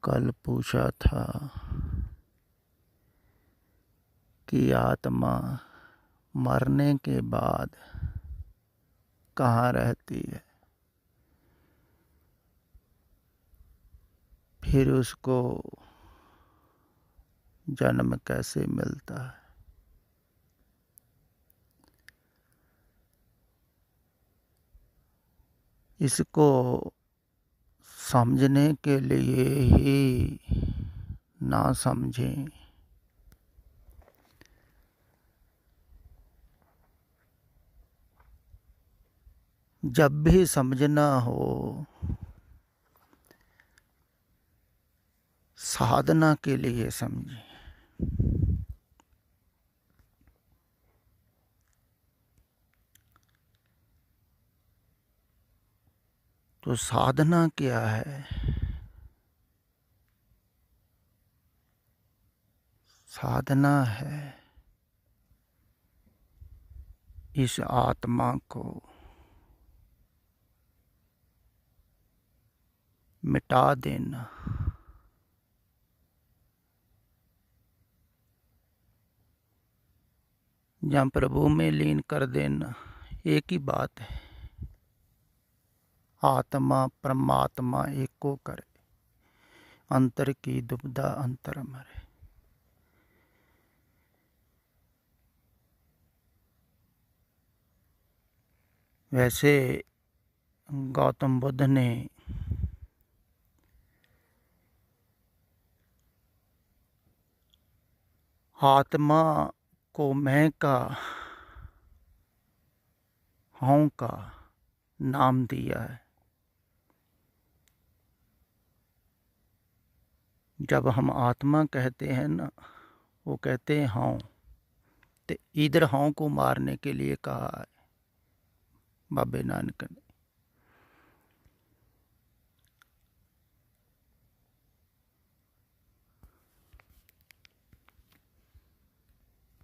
कल पूछा था कि आत्मा मरने के बाद कहाँ रहती है, फिर उसको जन्म कैसे मिलता है। इसको समझने के लिए ही ना समझें जब भी समझना हो साधना के लिए समझें। तो साधना क्या है? साधना है इस आत्मा को मिटा देना, या प्रभु में लीन कर देना। एक ही बात है, आत्मा परमात्मा एको करे, अंतर की दुविधा अंतर मरे। वैसे गौतम बुद्ध ने आत्मा को मैं का हूँ का नाम दिया है। जब हम आत्मा कहते हैं ना, वो कहते हैं हाँ, तो इधर हाँ को मारने के लिए कहा है बाबे नानक ने।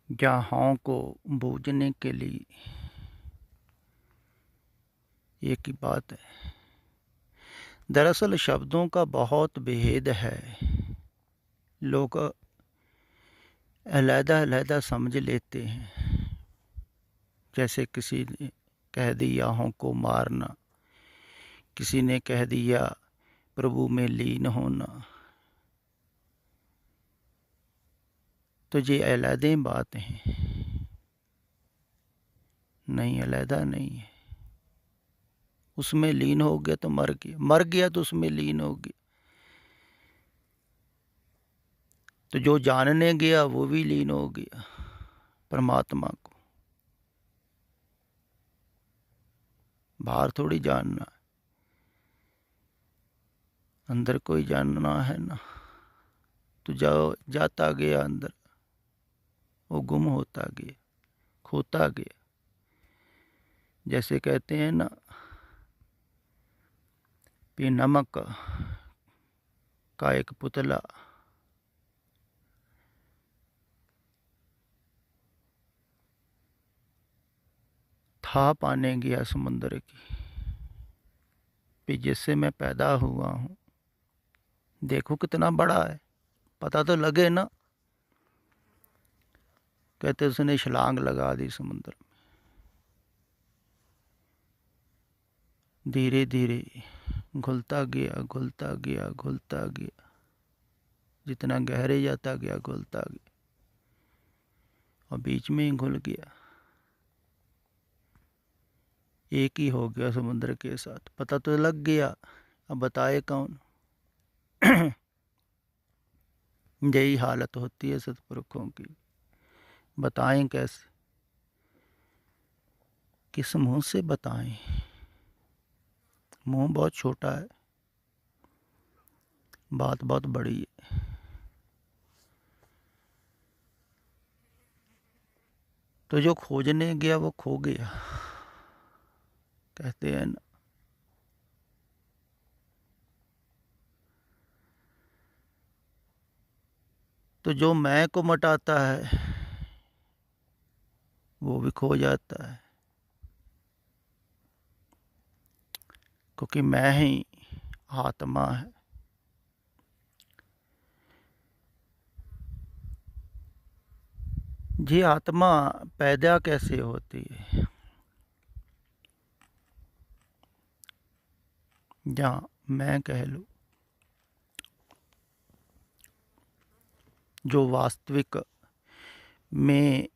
जहाँ हाँ को बूझने के लिए एक ही बात है। दरअसल शब्दों का बहुत भेद है, लोग अलहदा अलहदा समझ लेते हैं। जैसे किसी ने कह दिया हों को मारना, किसी ने कह दिया प्रभु में लीन होना, तो ये अलहदे बात हैं। नहीं, अलहदा नहीं है। उसमें लीन हो गया तो मर गया, मर गया तो उसमें लीन हो गया। तो जो जानने गया वो भी लीन हो गया परमात्मा को। बाहर थोड़ी जानना, अंदर कोई जानना है ना। तो जाओ, जाता गया अंदर, वो गुम होता गया, खोता गया। जैसे कहते हैं ना कि नमक का एक पुतला था पाने गया समुद्र की, कि जिससे मैं पैदा हुआ हूँ, देखो कितना बड़ा है, पता तो लगे ना। कहते उसने छलांग लगा दी समुद्र में। धीरे धीरे घुलता गया, घुलता गया, घुलता गया, जितना गहरे जाता गया घुलता गया, और बीच में ही घुल गया, एक ही हो गया समुद्र के साथ। पता तो लग गया, अब बताए कौन। यही हालत होती है सत्पुरुषों की, बताएं कैसे, किस मुंह से बताएं। मुंह बहुत छोटा है, बात बहुत बड़ी है। तो जो खोजने गया वो खो गया, कहते हैं ना। तो जो मैं को मटाता है वो भी खो जाता है, क्योंकि मैं ही आत्मा है। ये आत्मा पैदा कैसे होती है? जहाँ मैं कह लूँ, जो वास्तविक में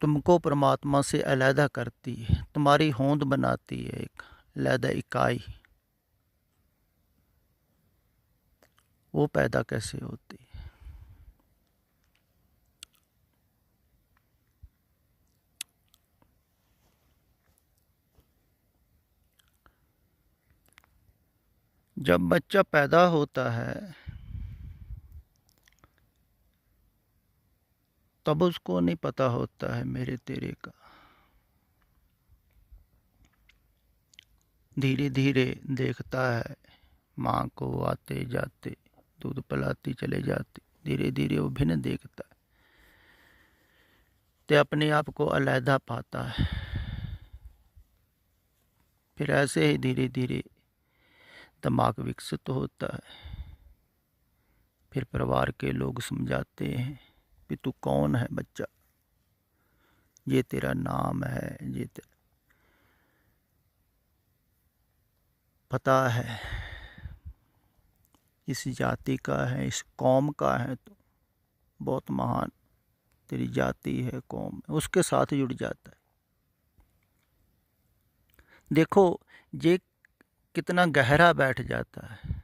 तुमको परमात्मा से अलहदा करती है, तुम्हारी होंद बनाती है एक अलहदा इकाई, वो पैदा कैसे होती है? जब बच्चा पैदा होता है तब उसको नहीं पता होता है मेरे तेरे का। धीरे धीरे देखता है माँ को आते जाते, दूध पिलाती चले जाती, धीरे धीरे वो भिन्न देखता है, ते अपने आप को अलहदा पाता है। फिर ऐसे ही धीरे धीरे दिमाग विकसित होता है। फिर परिवार के लोग समझाते हैं कि तू कौन है बच्चा, ये तेरा नाम है, ये तेरा पता है, इस जाति का है, इस कौम का है, तो बहुत महान तेरी जाति है, कौम है, उसके साथ जुड़ जाता है। देखो ये कितना गहरा बैठ जाता है।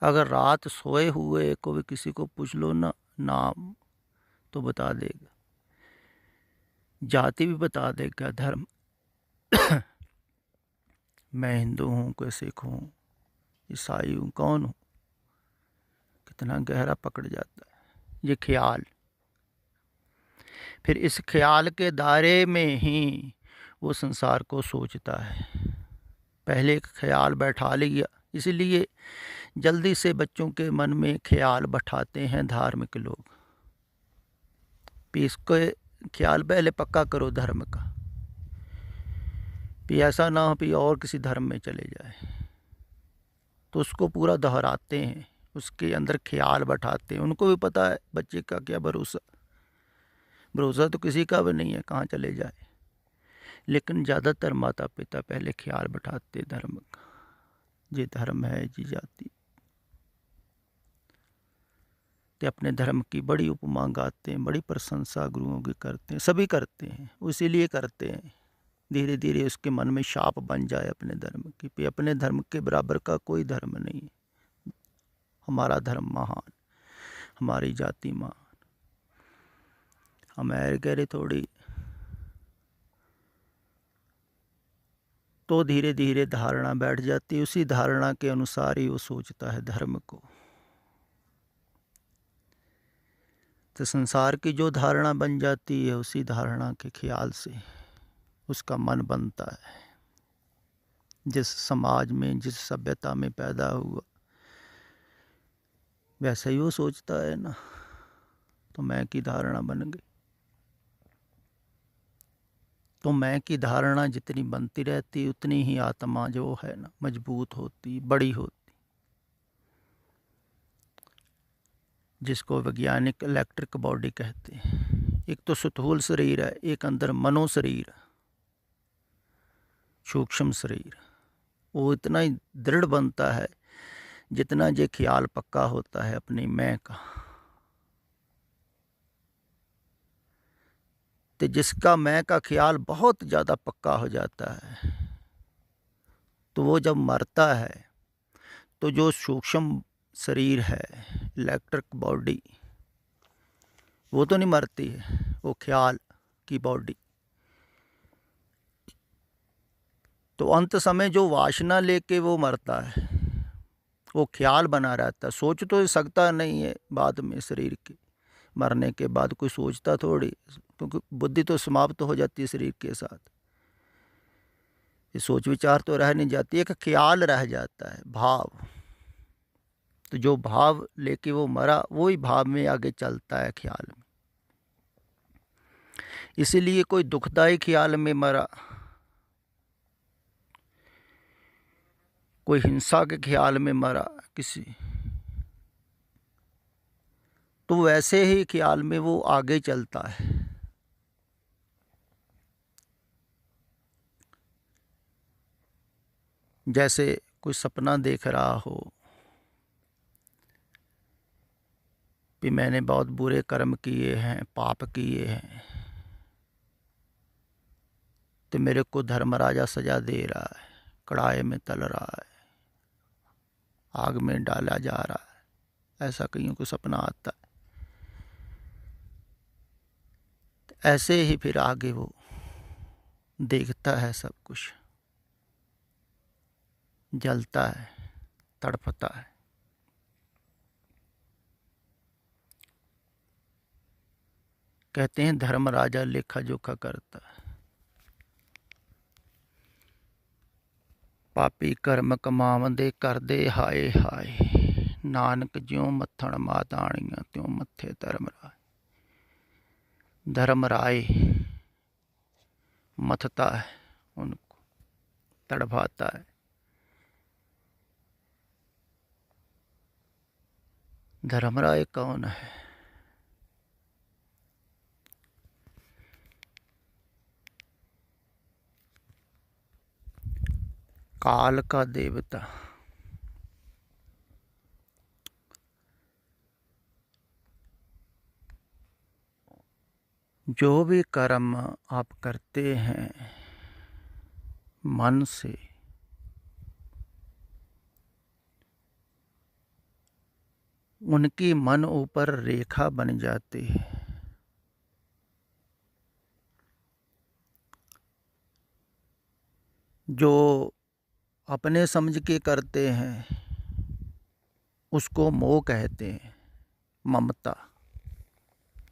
अगर रात सोए हुए को भी किसी को पूछ लो ना नाम, तो बता देगा, जाति भी बता देगा, धर्म मैं हिंदू हूँ, कोई सिख हूँ, ईसाई हूँ, कौन हूँ, कितना गहरा पकड़ जाता है ये ख्याल। फिर इस ख्याल के दायरे में ही वो संसार को सोचता है। पहले एक ख्याल बैठा लिया, इसलिए जल्दी से बच्चों के मन में ख्याल बैठाते हैं धार्मिक लोग, भी इसको ख्याल पहले पक्का करो धर्म का, भी ऐसा ना हो भी और किसी धर्म में चले जाए। तो उसको पूरा दोहराते हैं, उसके अंदर ख्याल बैठाते हैं। उनको भी पता है बच्चे का क्या भरोसा, भरोसा तो किसी का भी नहीं है, कहाँ चले जाए। लेकिन ज़्यादातर माता पिता पहले ख्याल बैठाते धर्म का, ये धर्म है, ये जाति, ते अपने धर्म की बड़ी उपमा गाते हैं, बड़ी प्रशंसा गुरुओं की करते हैं, सभी करते हैं, इसीलिए करते हैं। धीरे धीरे उसके मन में शाप बन जाए अपने धर्म की, कि अपने धर्म के बराबर का कोई धर्म नहीं, हमारा धर्म महान, हमारी जाति महान, हम ऐर गहरे थोड़ी। तो धीरे धीरे धारणा बैठ जाती है, उसी धारणा के अनुसार ही वो सोचता है धर्म को। तो संसार की जो धारणा बन जाती है, उसी धारणा के ख्याल से उसका मन बनता है। जिस समाज में, जिस सभ्यता में पैदा हुआ, वैसे ही वो सोचता है ना, तो मैं की धारणा बन गई। तो मैं की धारणा जितनी बनती रहती, उतनी ही आत्मा जो है ना मजबूत होती, बड़ी होती, जिसको वैज्ञानिक इलेक्ट्रिक बॉडी कहते हैं। एक तो स्थूल शरीर है, एक अंदर मनो शरीर, सूक्ष्म शरीर, वो इतना ही दृढ़ बनता है जितना ये ख्याल पक्का होता है अपनी मैं का। तो जिसका मैं का ख्याल बहुत ज़्यादा पक्का हो जाता है, तो वो जब मरता है तो जो सूक्ष्म शरीर है, इलेक्ट्रिक बॉडी, वो तो नहीं मरती है, वो ख्याल की बॉडी। तो अंत समय जो वासना लेके वो मरता है, वो ख्याल बना रहता है, सोच तो सकता नहीं है बाद में शरीर के मरने के बाद, कोई सोचता थोड़ी, क्योंकि बुद्धि तो समाप्त हो जाती है शरीर के साथ, ये सोच विचार तो रह नहीं जाती, एक ख्याल रह जाता है, भाव। तो जो भाव लेके वो मरा, वही भाव में आगे चलता है ख्याल में। इसीलिए कोई दुखदाई ख्याल में मरा, कोई हिंसा के ख्याल में मरा, किसी तो वैसे ही ख्याल में वो आगे चलता है। जैसे कोई सपना देख रहा हो कि मैंने बहुत बुरे कर्म किए हैं, पाप किए हैं, तो मेरे को धर्मराजा सजा दे रहा है, कड़ाहे में तल रहा है, आग में डाला जा रहा है, ऐसा कईयों को सपना आता है। ऐसे ही फिर आगे वो देखता है, सब कुछ जलता है, तड़पता है। कहते हैं धर्मराजा लेखा जोखा करता है। पापी कर्म कमावंदे करदे हाय हाय, नानक ज्यों मत्थण माताणियां त्यों मत्थे धर्मराय। धर्मराय मथता है, उनको तड़पाता है। धर्मराय कौन है? काल का देवता। जो भी कर्म आप करते हैं मन से, उनकी मन ऊपर रेखा बन जाती है। जो अपने समझ के करते हैं उसको मोह कहते हैं, ममता।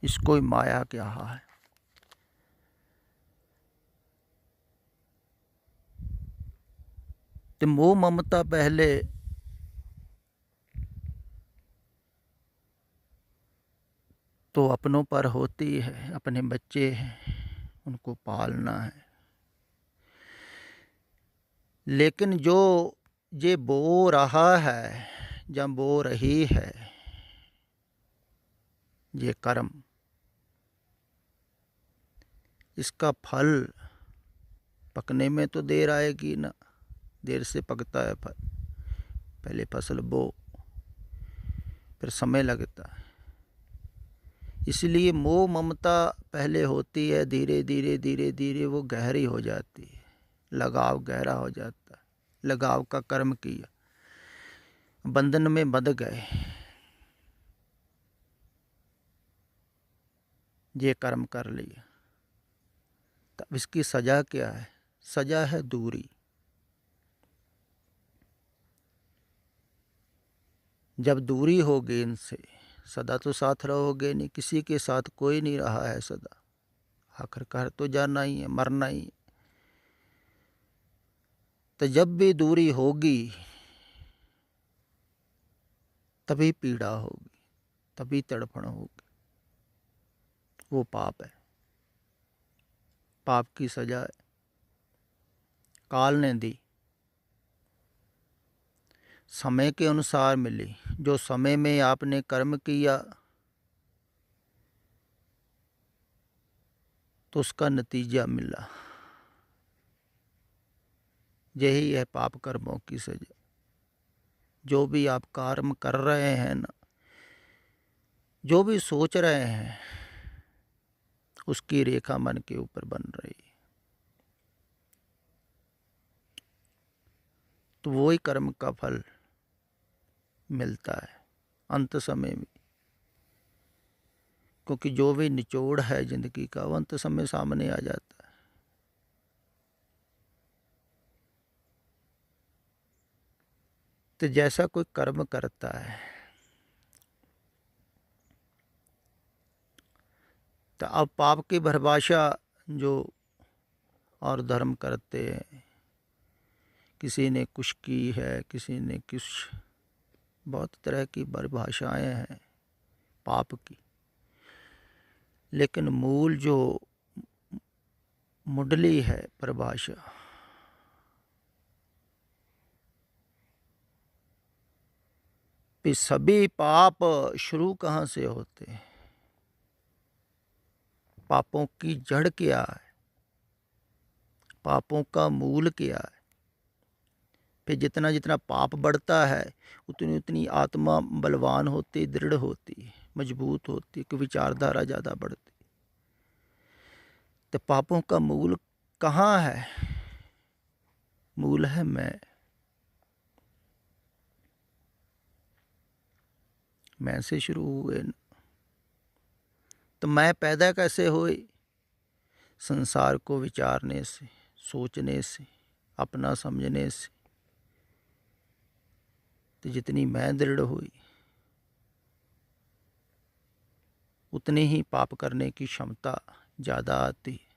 इसको ही माया क्या है। तो मोह ममता पहले तो अपनों पर होती है, अपने बच्चे हैं उनको पालना है। लेकिन जो ये बो रहा है या बो रही है ये कर्म, इसका फल पकने में तो देर आएगी ना। देर से पकता है फल। पहले फसल बो, फिर समय लगता है। इसलिए मोह ममता पहले होती है, धीरे धीरे धीरे धीरे वो गहरी हो जाती है, लगाव गहरा हो जाता है। लगाव का कर्म किया, बंधन में बंध गए, ये कर्म कर लिया। तब इसकी सजा क्या है? सजा है दूरी। जब दूरी होगी इनसे, सदा तो साथ रहोगे नहीं, किसी के साथ कोई नहीं रहा है सदा। आखिरकार तो जाना ही है, मरना ही है। तो जब भी दूरी होगी तभी पीड़ा होगी, तभी तड़पण होगी। वो पाप है, पाप की सजा है, काल ने दी, समय के अनुसार मिली। जो समय में आपने कर्म किया तो उसका नतीजा मिला। यही है पाप कर्मों की सजा। जो भी आप कर्म कर रहे हैं ना, जो भी सोच रहे हैं, उसकी रेखा मन के ऊपर बन रही है। तो वही कर्म का फल मिलता है अंत समय में। क्योंकि जो भी निचोड़ है जिंदगी का, वो अंत समय सामने आ जाता है। तो जैसा कोई कर्म करता है, तो अब पाप की परिभाषा जो और धर्म करते हैं, किसी ने कुछ की है, किसी ने कुछ, बहुत तरह की परिभाषाएं हैं पाप की। लेकिन मूल जो मुंडली है परिभाषा, कि सभी पाप शुरू कहाँ से होते हैं, पापों की जड़ क्या है, पापों का मूल क्या है। फिर जितना जितना पाप बढ़ता है उतनी उतनी आत्मा बलवान होती, दृढ़ होती, मजबूत होती, कि विचारधारा ज़्यादा बढ़ती। तो पापों का मूल कहाँ है? मूल है मैं से शुरू हुए। तो मैं पैदा कैसे हुई? संसार को विचारने से, सोचने से, अपना समझने से। तो जितनी मैं दृढ़ हुई उतनी ही पाप करने की क्षमता ज़्यादा आती है।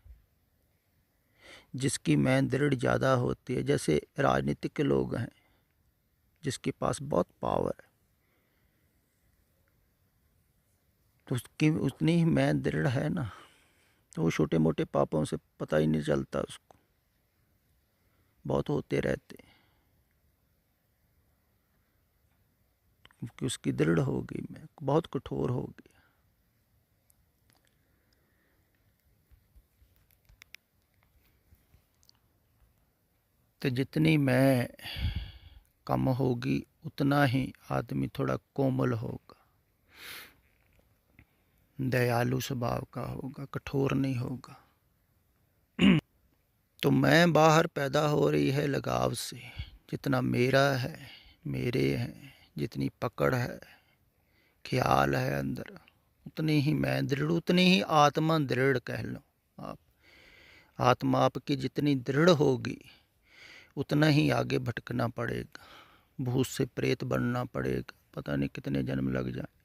जिसकी मैं दृढ़ ज़्यादा होती है, जैसे राजनीतिक के लोग हैं जिसके पास बहुत पावर है, तो उसकी उतनी ही मैं दृढ़ है ना, तो वो छोटे मोटे पापों से पता ही नहीं चलता उसको, बहुत होते रहते हैं, क्योंकि उसकी दृढ़ होगी, मैं बहुत कठोर होगी। तो जितनी मैं कम होगी उतना ही आदमी थोड़ा कोमल होगा, दयालु स्वभाव का होगा, कठोर नहीं होगा। तो मैं बाहर पैदा हो रही है लगाव से, जितना मेरा है, मेरे हैं, जितनी पकड़ है, ख्याल है अंदर, उतनी ही मैं दृढ़, उतनी ही आत्मा दृढ़ कह लो आप। आत्मा आपकी जितनी दृढ़ होगी उतना ही आगे भटकना पड़ेगा, भूत से प्रेत बनना पड़ेगा, पता नहीं कितने जन्म लग जाए।